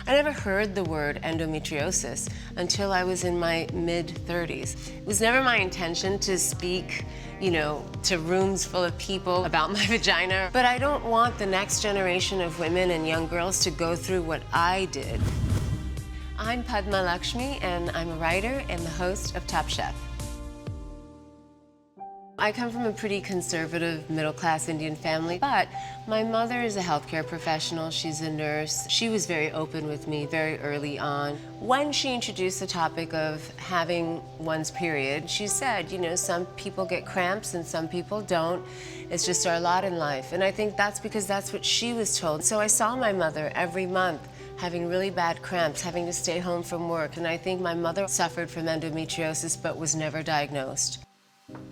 I never heard the word endometriosis until I was in my mid-30s. It was never my intention to speak, to rooms full of people about my vagina, but I don't want the next generation of women and young girls to go through what I did. I'm Padma Lakshmi, and I'm a writer and the host of Top Chef. I come from a pretty conservative, middle-class Indian family, but my mother is a healthcare professional. She's a nurse. She was very open with me very early on. When she introduced the topic of having one's period, she said, some people get cramps and some people don't. It's just our lot in life. And I think that's because that's what she was told. So I saw my mother every month having really bad cramps, having to stay home from work. And I think my mother suffered from endometriosis but was never diagnosed.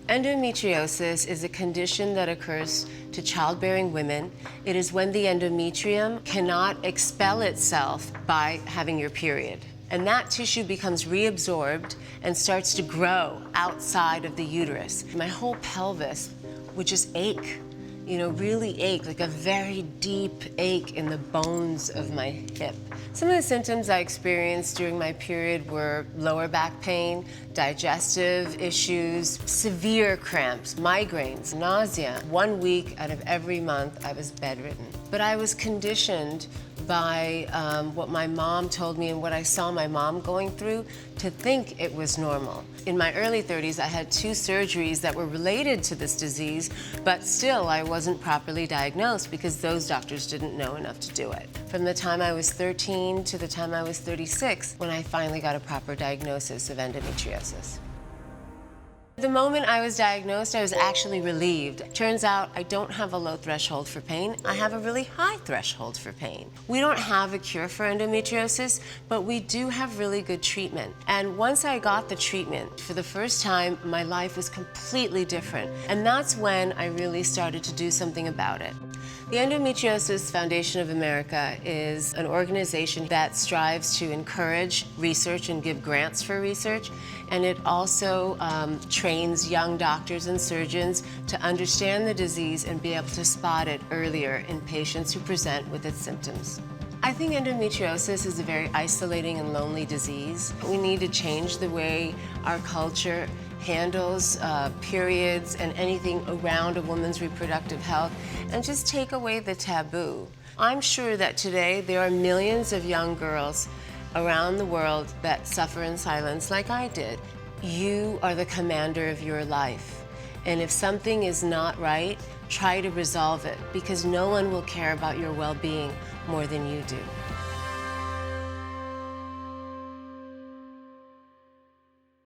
Endometriosis is a condition that occurs to childbearing women. It is when the endometrium cannot expel itself by having your period. And that tissue becomes reabsorbed and starts to grow outside of the uterus. My whole pelvis would just ache, really ache, like a very deep ache in the bones of my hip. Some of the symptoms I experienced during my period were lower back pain, digestive issues, severe cramps, migraines, nausea. 1 week out of every month, I was bedridden. But I was conditioned by what my mom told me and what I saw my mom going through to think it was normal. In my early 30s, I had 2 surgeries that were related to this disease, but still I wasn't properly diagnosed because those doctors didn't know enough to do it. From the time I was 13 to the time I was 36, when I finally got a proper diagnosis of endometriosis. The moment I was diagnosed, I was actually relieved. Turns out I don't have a low threshold for pain. I have a really high threshold for pain. We don't have a cure for endometriosis, but we do have really good treatment. And once I got the treatment, for the first time, my life was completely different. And that's when I really started to do something about it. The Endometriosis Foundation of America is an organization that strives to encourage research and give grants for research, and it also trains young doctors and surgeons to understand the disease and be able to spot it earlier in patients who present with its symptoms. I think endometriosis is a very isolating and lonely disease. We need to change the way our culture handles periods and anything around a woman's reproductive health and just take away the taboo. I'm sure that today there are millions of young girls around the world that suffer in silence like I did. You are the commander of your life. And if something is not right, try to resolve it because no one will care about your well-being more than you do.